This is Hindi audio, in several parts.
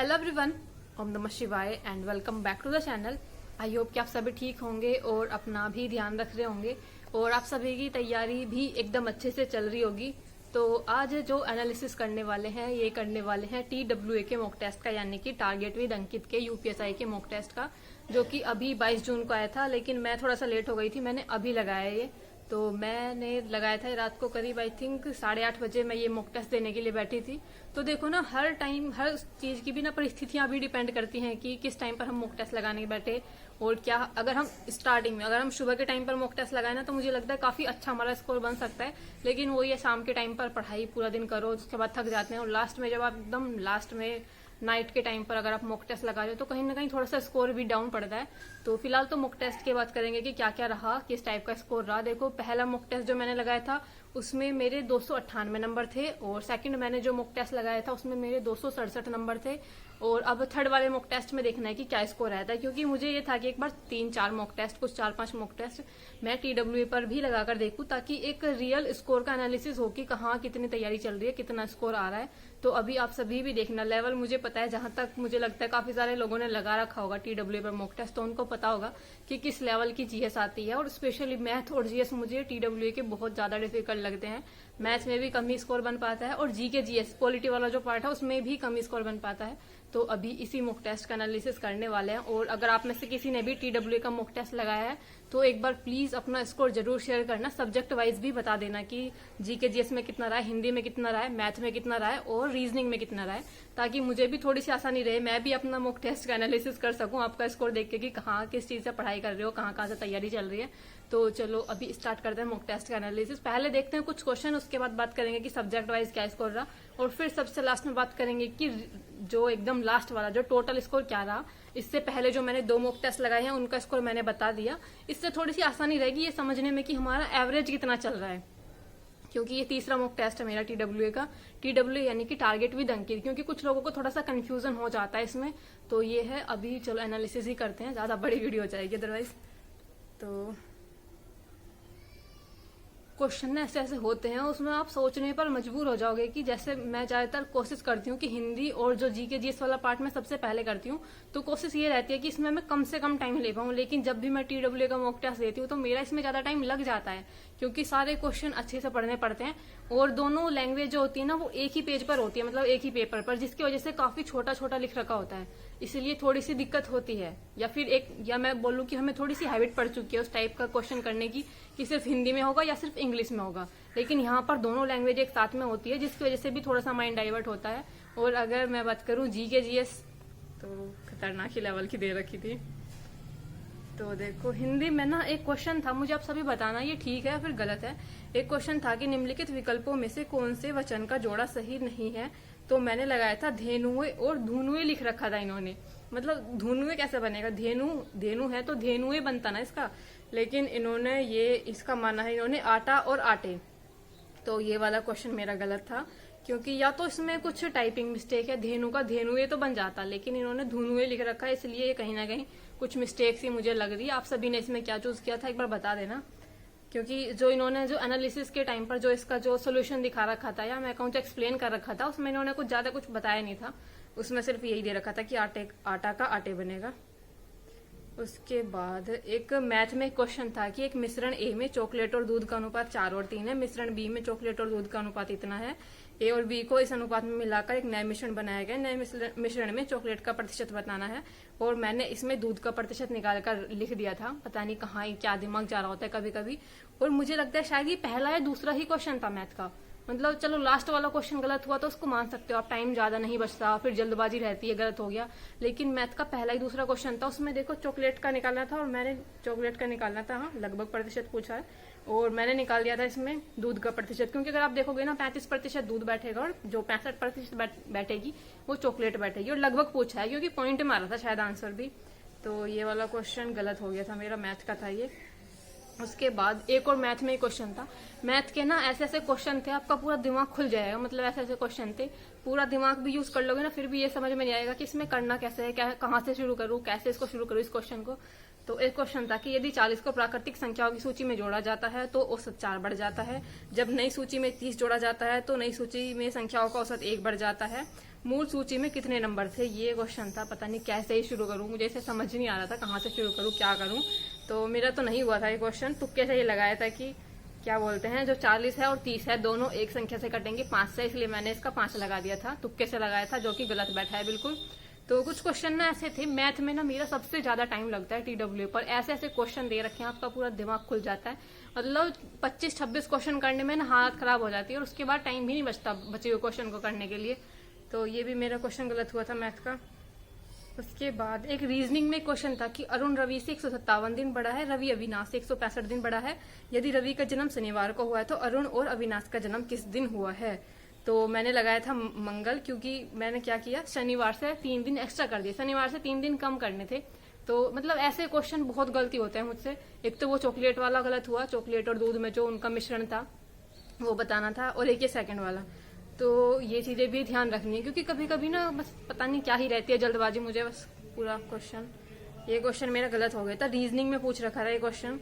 हेलो एवरीवन, ओम नमः शिवाय and welcome back to the channel. I hope कि आप सभी ठीक होंगे और अपना भी ध्यान रख रहे होंगे और आप सभी की तैयारी भी एकदम अच्छे से चल रही होगी। तो आज जो एनालिसिस करने वाले हैं ये करने वाले हैं TWA के मॉक टेस्ट का, यानी कि टारगेट विद अंकित के UPSI के मॉक टेस्ट का, जो कि अभी 22 जून को आया था। लेकिन मैं थोड़ा सा लेट हो गई थी, मैंने अभी लगाया ये। तो मैंने लगाया था रात को करीब आई थिंक 8:30 बजे मैं ये मॉक टेस्ट देने के लिए बैठी थी। तो देखो ना, हर टाइम हर चीज की भी ना परिस्थितियां भी डिपेंड करती हैं कि किस टाइम पर हम मॉक टेस्ट लगाने बैठे। और क्या अगर हम स्टार्टिंग में अगर हम सुबह के टाइम पर मॉक टेस्ट लगाए ना, तो मुझे लगता है काफी अच्छा हमारा स्कोर बन सकता है। लेकिन वो ये शाम के टाइम पर पढ़ाई पूरा दिन करो, उसके बाद थक जाते हैं और लास्ट में जब आप एकदम लास्ट में नाइट के टाइम पर अगर आप मॉक टेस्ट लगा रहे हो तो कहीं ना कहीं थोड़ा सा स्कोर भी डाउन पड़ता है। तो फिलहाल तो मॉक टेस्ट की बात करेंगे कि क्या क्या रहा, किस टाइप का स्कोर रहा। देखो, पहला मॉक टेस्ट जो मैंने लगाया था उसमें मेरे 298 नंबर थे और सेकंड मैंने जो मॉक टेस्ट लगाया था उसमें मेरे 267 नंबर थे। और अब थर्ड वाले मॉक टेस्ट में देखना है कि क्या स्कोर रहता है, क्योंकि मुझे ये था कि एक बार 3-4 मॉक टेस्ट, कुछ 4-5 मॉक टेस्ट मैं TWA पर भी लगाकर देखूं, ताकि एक रियल स्कोर का एनालिसिस हो कि कहाँ कितनी तैयारी चल रही है, कितना स्कोर आ रहा है। तो अभी आप सभी भी देखना, लेवल मुझे पता है, जहां तक मुझे लगता है काफी सारे लोगों ने लगा रखा होगा TWA पर मॉक टेस्ट, तो उनको पता होगा कि किस लेवल की GS आती है। और स्पेशली मैथ और GS मुझे TWA के बहुत ज्यादा डिफिकल्ट लगते हैं। मैथ्स में भी कम ही स्कोर बन पाता है और GK GS पॉलिटी वाला जो पार्ट है उसमें भी कम ही स्कोर बन पाता है। तो अभी इसी मॉक टेस्ट का एनालिसिस करने वाले हैं। और अगर आप में से किसी ने भी TWA का मॉक टेस्ट लगाया है तो एक बार प्लीज अपना स्कोर जरूर शेयर करना, सब्जेक्ट वाइज भी बता देना कि GK GS में कितना रहा है, हिंदी में कितना रहा है, मैथ में कितना रहा है और रीजनिंग में कितना रहा है, ताकि मुझे भी थोड़ी सी आसानी रहे, मैं भी अपना मॉक टेस्ट का एनालिसिस कर सकूं आपका स्कोर देख के कि कहाँ किस चीज से पढ़ाई कर रहे हो, कहाँ कहाँ से तैयारी चल रही है। तो चलो अभी स्टार्ट करते हैं मॉक टेस्ट का एनालिसिस। पहले देखते हैं कुछ क्वेश्चन, उसके बाद बात करेंगे कि सब्जेक्ट वाइज क्या स्कोर रहा, और फिर सबसे लास्ट में बात करेंगे कि जो एकदम लास्ट वाला जो टोटल स्कोर क्या रहा। इससे पहले जो मैंने 2 मॉक टेस्ट लगाए हैं उनका स्कोर मैंने बता दिया। इससे थोड़ी सी आसानी रहेगी ये समझने में कि हमारा एवरेज कितना चल रहा है, क्योंकि ये तीसरा मॉक टेस्ट है मेरा TWA का। TWA यानी कि टारगेट विद अंकित, क्योंकि कुछ लोगों को थोड़ा सा कंफ्यूजन हो जाता है इसमें। तो ये है, अभी चलो एनालिसिस ही करते हैं, ज्यादा बड़ी वीडियो हो जाएगी अदरवाइज। तो क्वेश्चन ऐसे ऐसे होते हैं, उसमें आप सोचने पर मजबूर हो जाओगे कि जैसे मैं ज्यादातर कोशिश करती हूँ कि हिंदी और जो GK GS वाला पार्ट मैं सबसे पहले करती हूँ, तो कोशिश ये रहती है कि इसमें मैं कम से कम टाइम ले पाऊँ। लेकिन जब भी मैं TWA का मॉक टेस्ट देती हूँ तो मेरा इसमें ज्यादा टाइम लग जाता है, क्योंकि सारे क्वेश्चन अच्छे से पढ़ने पड़ते हैं और दोनों लैंग्वेज जो होती है ना वो एक ही पेज पर होती है, मतलब एक ही पेपर पर, जिसकी वजह से काफी छोटा छोटा लिख रखा होता है, इसलिए थोड़ी सी दिक्कत होती है। या मैं बोलूँ कि हमें थोड़ी सी हैबिट पड़ चुकी है उस टाइप का क्वेश्चन करने की कि सिर्फ हिंदी में होगा या सिर्फ इंग्लिश में होगा। लेकिन यहाँ पर दोनों लैंग्वेज एक साथ में होती है, जिसकी वजह से भी थोड़ा सा माइंड डाइवर्ट होता है। और अगर मैं बात करूँ GK GS, तो खतरनाक ही लेवल की दे रखी थी। तो देखो, हिंदी में ना एक क्वेश्चन था, मुझे आप सभी बताना ये ठीक है या फिर गलत है। एक क्वेश्चन था कि निम्नलिखित विकल्पों में से कौन से वचन का जोड़ा सही नहीं है। तो मैंने लगाया था धेनुए और धुनुए लिख रखा था इन्होंने। मतलब धुनुए कैसे बनेगा, धेनु है तो धेनुए बनता ना इसका, लेकिन इन्होंने ये इसका माना है इन्होंने आटा और आटे। तो ये वाला क्वेश्चन मेरा गलत था, क्योंकि या तो इसमें कुछ टाइपिंग मिस्टेक है, धेनु का धेनुए तो बन जाता, लेकिन इन्होंने धुनुए लिख रखा है, इसलिए ये कहीं ना कहीं कुछ मिस्टेक सी मुझे लग रही है। आप सभी ने इसमें क्या चूज किया था एक बार बता देना, क्योंकि जो इन्होंने जो एनालिसिस के टाइम पर जो इसका जो सोल्यूशन दिखा रखा था या मैं कहूँ जो एक्सप्लेन कर रखा था, उसमें इन्होंने कुछ ज्यादा कुछ बताया नहीं था। उसमें सिर्फ यही दे रखा था कि आटा का आटे बनेगा। उसके बाद एक मैथ में क्वेश्चन था कि एक मिश्रण A में चॉकलेट और दूध का अनुपात 4 और 3 है, मिश्रण B में चॉकलेट और दूध का अनुपात इतना है, A और B को इस अनुपात में मिलाकर एक नया मिश्रण बनाया गया, नए मिश्रण में चॉकलेट का प्रतिशत बताना है। और मैंने इसमें दूध का प्रतिशत निकालकर लिख दिया था, पता नहीं कहाँ क्या दिमाग जा रहा होता है कभी कभी। और मुझे लगता है शायद ये पहला या दूसरा ही क्वेश्चन था मैथ का, मतलब चलो लास्ट वाला क्वेश्चन गलत हुआ तो उसको मान सकते हो आप, टाइम ज्यादा नहीं बचता, फिर जल्दबाजी रहती है, गलत हो गया। लेकिन मैथ का पहला ही दूसरा क्वेश्चन था, उसमें देखो चॉकलेट का निकालना था और मैंने चॉकलेट का निकालना था, हाँ लगभग प्रतिशत पूछा है, और मैंने निकाल दिया था इसमें दूध का प्रतिशत, क्योंकि अगर आप देखोगे ना 35% दूध बैठेगा और जो 65% बैठेगी वो चॉकलेट बैठेगी, और लगभग पूछा है क्योंकि पॉइंट मारा था शायद आंसर भी। तो ये वाला क्वेश्चन गलत हो गया था मेरा, मैथ का था ये। उसके बाद एक और मैथ में क्वेश्चन था, मैथ के ना ऐसे ऐसे क्वेश्चन थे आपका पूरा दिमाग खुल जाएगा, मतलब ऐसे ऐसे क्वेश्चन थे, पूरा दिमाग भी यूज कर लोगे ना फिर भी ये समझ में नहीं आएगा कि इसमें करना कैसे है, क्या कहाँ से शुरू करूँ, कैसे इसको शुरू करूँ इस क्वेश्चन को। तो एक क्वेश्चन था कि यदि 40 को प्राकृतिक संख्याओं की सूची में जोड़ा जाता है तो औसत 4 बढ़ जाता है। जब नई सूची में 30 जोड़ा जाता है तो नई सूची में संख्याओं का औसत 1 बढ़ जाता है। मूल सूची में कितने नंबर थे? ये क्वेश्चन था। पता नहीं कैसे ही शुरू करूं, मुझे इसे समझ नहीं आ रहा था कहाँ से शुरू करूं, क्या करूं। तो मेरा तो नहीं हुआ था ये क्वेश्चन, तुक्के से ये लगाया था कि क्या बोलते हैं, जो 40 है और 30 है दोनों एक संख्या से कटेंगे 5 से, इसलिए मैंने इसका 5 लगा दिया था, तुक्के से लगाया था, जो कि गलत बैठा है बिल्कुल। तो कुछ क्वेश्चन ना ऐसे थे, मैथ में ना मेरा सबसे ज्यादा टाइम लगता है TW पर। ऐसे ऐसे क्वेश्चन दे रखे हैं, आपका पूरा दिमाग खुल जाता है। मतलब 25-26 क्वेश्चन करने में ना हालत खराब हो जाती है, और उसके बाद टाइम भी नहीं बचता बचे हुए क्वेश्चन को करने के लिए। तो ये भी मेरा क्वेश्चन गलत हुआ था मैथ का। उसके बाद एक रीजनिंग में क्वेश्चन था कि अरुण रवि से 157 दिन बड़ा है, रवि अविनाश से 165 दिन बड़ा है। यदि रवि का जन्म शनिवार को हुआ है तो अरुण और अविनाश का जन्म किस दिन हुआ है? तो मैंने लगाया था मंगल, क्योंकि मैंने क्या किया, शनिवार से 3 दिन एक्स्ट्रा कर दिए, शनिवार से 3 दिन कम करने थे। तो मतलब ऐसे क्वेश्चन बहुत गलती होते हैं मुझसे। एक तो वो चॉकलेट वाला गलत हुआ, चॉकलेट और दूध में जो उनका मिश्रण था वो बताना था, और एक ये सेकंड वाला। तो ये चीजें भी ध्यान रखनी है, क्योंकि कभी कभी ना बस पता नहीं क्या ही रहती है जल्दबाजी मुझे, बस पूरा क्वेश्चन। ये क्वेश्चन मेरा गलत हो गया था, रीजनिंग में पूछ रखा था ये क्वेश्चन।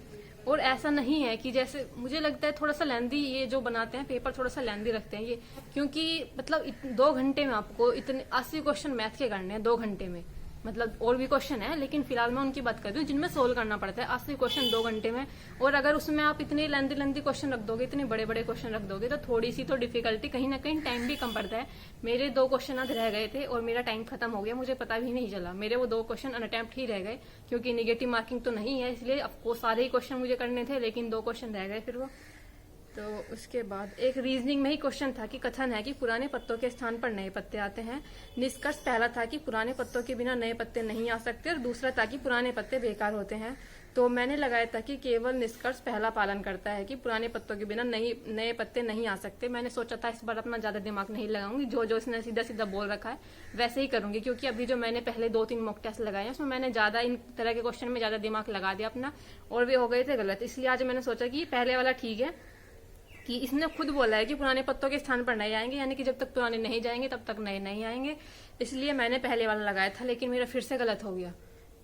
और ऐसा नहीं है कि जैसे मुझे लगता है थोड़ा सा लेंदी, ये जो बनाते हैं पेपर थोड़ा सा लेंदी रखते हैं ये, क्योंकि मतलब 2 घंटे में आपको इतने 80 क्वेश्चन मैथ के करने हैं 2 घंटे में। मतलब और भी क्वेश्चन है, लेकिन फिलहाल मैं उनकी बात कर रही हूँ जिनमें सोल्व करना पड़ता है। 80 क्वेश्चन 2 घंटे में, और अगर उसमें आप इतने लेंदी क्वेश्चन रख दोगे, इतने बड़े बड़े क्वेश्चन रख दोगे, तो थोड़ी सी तो डिफिकल्टी, कहीं ना कहीं टाइम भी कम पड़ता है। मेरे 2 क्वेश्चन आज रह गए थे और मेरा टाइम खत्म हो गया, मुझे पता भी नहीं चला। मेरे वो 2 क्वेश्चन अनअटेम्प्ट ही रह गए, क्योंकि निगेटिव मार्किंग तो नहीं है, इसलिए आपको सारे ही क्वेश्चन मुझे करने थे, लेकिन 2 क्वेश्चन रह गए फिर वो। तो उसके बाद एक रीजनिंग में ही क्वेश्चन था कि कथन है कि पुराने पत्तों के स्थान पर नए पत्ते आते हैं। निष्कर्ष पहला था कि पुराने पत्तों के बिना नए पत्ते नहीं आ सकते, और दूसरा था कि पुराने पत्ते बेकार होते हैं। तो मैंने लगाया था कि केवल निष्कर्ष पहला पालन करता है कि पुराने पत्तों के बिना नए पत्ते नहीं आ सकते। मैंने सोचा था इस बार अपना ज्यादा दिमाग नहीं लगाऊंगी, जो इसने सीधा सीधा बोल रखा है वैसे ही करूंगी, क्योंकि अभी जो मैंने पहले 2-3 मॉक टेस्ट लगाए हैं उसमें मैंने ज्यादा इन तरह के क्वेश्चन में ज्यादा दिमाग लगा दिया अपना, और वे हो गए थे गलत। इसलिए आज मैंने सोचा कि पहले वाला ठीक है, कि इसने खुद बोला है कि पुराने पत्तों के स्थान पर नए आएंगे, यानी कि जब तक पुराने नहीं जाएंगे तब तक नए नहीं आएंगे। इसलिए मैंने पहले वाला लगाया था, लेकिन मेरा फिर से गलत हो गया।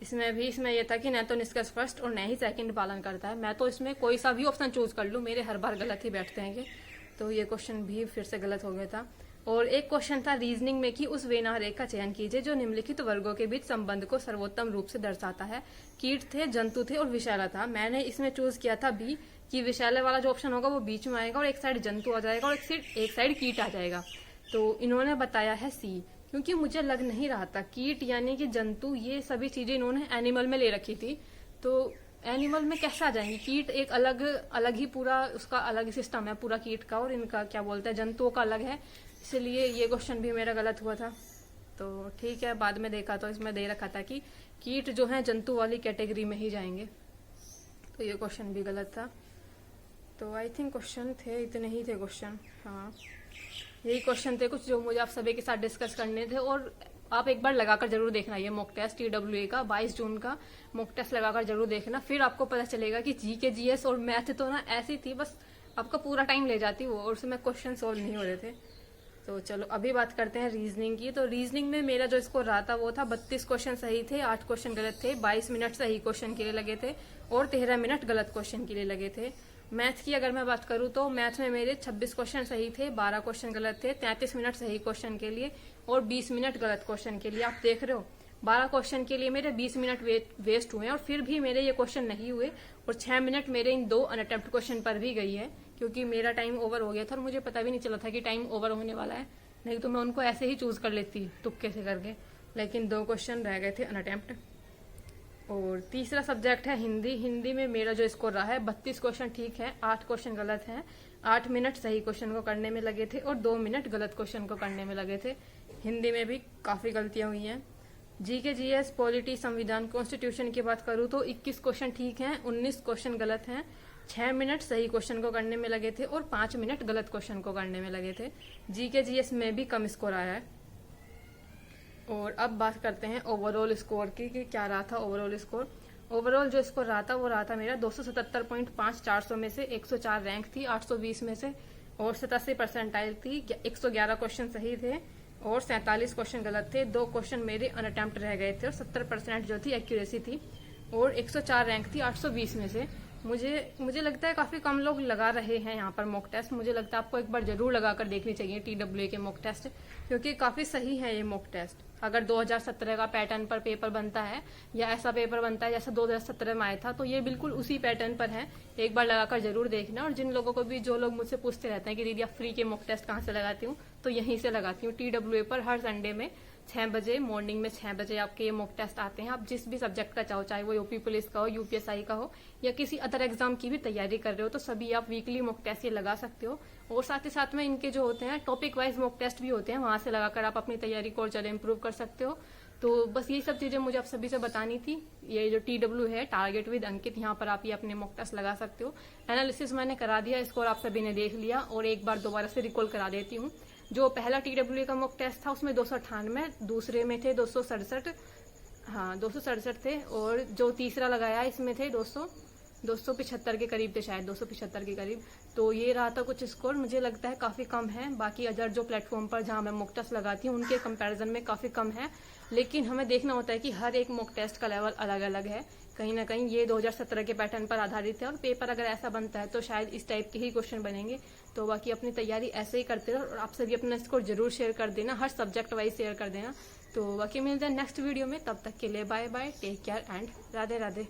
इसमें यह था कि न तो निष्कर्ष फर्स्ट और न ही सेकंड पालन करता है। मैं तो इसमें कोई सा भी ऑप्शन चूज कर लूं, मेरे हर बार गलत ही बैठते हैं। तो ये क्वेश्चन भी फिर से गलत हो गया था। और एक क्वेश्चन था रीजनिंग में कि उस वेना रेख का चयन कीजिए जो निम्नलिखित वर्गों के बीच संबंध को सर्वोत्तम रूप से दर्शाता है। कीट थे, जंतु थे और विषैला था। मैंने इसमें चूज किया था बी, कि विषैले वाला जो ऑप्शन होगा वो बीच में आएगा और एक साइड जंतु आ जाएगा और एक साइड कीट आ जाएगा। तो इन्होंने बताया है सी, क्योंकि मुझे लग नहीं रहा था कीट यानी कि जंतु, ये सभी चीजें इन्होंने एनिमल में ले रखी थी। तो एनिमल में कैसे आ जाएंगे? कीट एक अलग ही पूरा उसका अलग ही सिस्टम है पूरा कीट का, और इनका क्या बोलते हैं जंतुओं का अलग है। इसलिए ये क्वेश्चन भी मेरा गलत हुआ था। तो ठीक है, बाद में देखा तो इसमें दे रखा था कि कीट जो है जंतु वाली कैटेगरी में ही जाएंगे, तो ये क्वेश्चन भी गलत था। तो आई थिंक क्वेश्चन थे इतने ही थे क्वेश्चन, हाँ यही क्वेश्चन थे कुछ जो मुझे आप सभी के साथ डिस्कस करने थे। और आप एक बार लगाकर जरूर देखना ये मॉक टेस्ट TWA का 22 जून का मॉक टेस्ट लगाकर जरूर देखना, फिर आपको पता चलेगा कि GK GS और मैथ तो ना ऐसी थी, बस आपका पूरा टाइम ले जाती वो, और उसमें क्वेश्चन सोल्व नहीं हो रहे थे। तो चलो अभी बात करते हैं रीजनिंग की। तो रीजनिंग में मेरा जो स्कोर रहा था वो था 32 क्वेश्चन सही थे, 8 क्वेश्चन गलत थे, 22 मिनट सही क्वेश्चन के लिए लगे थे और 13 मिनट गलत क्वेश्चन के लिए लगे थे। मैथ की अगर मैं बात करूं तो मैथ में मेरे 26 क्वेश्चन सही थे, 12 क्वेश्चन गलत थे, 33 मिनट सही क्वेश्चन के लिए और 20 मिनट गलत क्वेश्चन के लिए। आप देख रहे हो 12 क्वेश्चन के लिए मेरे 20 मिनट वेस्ट हुए, और फिर भी मेरे ये क्वेश्चन नहीं हुए, और 6 मिनट मेरे इन 2 अनअटेम्प्ट क्वेश्चन पर भी गई है, क्योंकि मेरा टाइम ओवर हो गया था और मुझे पता भी नहीं चला था कि टाइम ओवर होने वाला है। नहीं तो मैं उनको ऐसे ही चूज कर लेती तुक्के से करके, लेकिन 2 क्वेश्चन रह गए थे अनअटेम्प्ट। और तीसरा सब्जेक्ट है हिंदी। हिंदी में मेरा जो स्कोर रहा है 32 क्वेश्चन ठीक है, 8 क्वेश्चन गलत हैं, 8 मिनट सही क्वेश्चन को करने में लगे थे और 2 मिनट गलत क्वेश्चन को करने में लगे थे। हिंदी में भी काफी गलतियां हुई हैं। GK GS पॉलिटी संविधान कॉन्स्टिट्यूशन की बात करूं तो 21 क्वेश्चन ठीक हैं, 19 क्वेश्चन गलत हैं, 6 मिनट सही क्वेश्चन को करने में लगे थे और 5 मिनट गलत क्वेश्चन को करने में लगे थे। GK GS में भी कम स्कोर आया है। और अब बात करते हैं ओवरऑल स्कोर की कि क्या रहा था ओवरऑल स्कोर। ओवरऑल जो स्कोर रहा था वो रहा था मेरा 277.5, 400 में से 104 रैंक थी 820 में से, और 87 परसेंटाइल थी, 111 क्वेश्चन सही थे और 47 क्वेश्चन गलत थे, 2 क्वेश्चन मेरे अनअटेम्प्ट रह गए थे और 70% जो थी एक्यूरेसी थी। और 104 रैंक थी 820 में से। मुझे लगता है काफी कम लोग लगा रहे हैं यहाँ पर मॉक टेस्ट। मुझे लगता है आपको एक बार जरूर लगाकर देखनी चाहिए TWA के मॉक टेस्ट, क्योंकि काफी सही है ये मॉक टेस्ट। अगर 2017 का पैटर्न पर पेपर बनता है या ऐसा पेपर बनता है जैसा 2017 में आया था, तो ये बिल्कुल उसी पैटर्न पर है। एक बार लगाकर जरूर देखना। और जिन लोगों को भी, जो लोग मुझसे पूछते रहते हैं कि दीदी आप फ्री के मॉक टेस्ट कहाँ से लगाती हूँ, तो यहीं से लगाती हूँ। TWA पर हर संडे में 6 बजे, मॉर्निंग में 6 बजे आपके ये मॉक टेस्ट आते हैं। आप जिस भी सब्जेक्ट का चाहो, चाहे वो यूपी पुलिस का हो, UPSI का हो, या किसी अदर एग्जाम की भी तैयारी कर रहे हो, तो सभी आप वीकली मॉक टेस्ट ये लगा सकते हो। और साथ ही साथ में इनके जो होते हैं टॉपिक वाइज मॉक टेस्ट भी होते हैं, वहां से लगाकर आप अपनी तैयारी को और ज्यादा इंप्रूव कर सकते हो। तो बस ये सब चीजें मुझे आप सभी से बतानी थी। ये जो TW है, टारगेट विद अंकित, यहाँ पर आप ये अपने मॉक टेस्ट लगा सकते हो। एनालिसिस मैंने करा दिया, स्कोर आप सभी ने देख लिया, और एक बार दोबारा से रिकॉल करा देती हूँ। जो पहला TWA का मॉक टेस्ट था उसमें 298, दूसरे में थे 267, हाँ 267 थे, और जो तीसरा लगाया इसमें थे 275 के करीब थे, शायद 275 के करीब। तो ये रहा था कुछ स्कोर। मुझे लगता है काफी कम है, बाकी अदर जो प्लेटफॉर्म पर जहां मैं मॉक टेस्ट लगाती हूँ उनके कंपैरिजन में काफी कम है। लेकिन हमें देखना होता है कि हर एक मॉक टेस्ट का लेवल अलग अलग है। कहीं ना कहीं ये 2017 के पैटर्न पर आधारित है, और पेपर अगर ऐसा बनता है तो शायद इस टाइप के ही क्वेश्चन बनेंगे। तो बाकी अपनी तैयारी ऐसे ही करते रहो, और आप सभी अपना स्कोर जरूर शेयर कर देना, हर सब्जेक्ट वाइज शेयर कर देना। तो बाकी मिलते हैं नेक्स्ट वीडियो में, तब तक के लिए bye bye, take care and Radhe Radhe.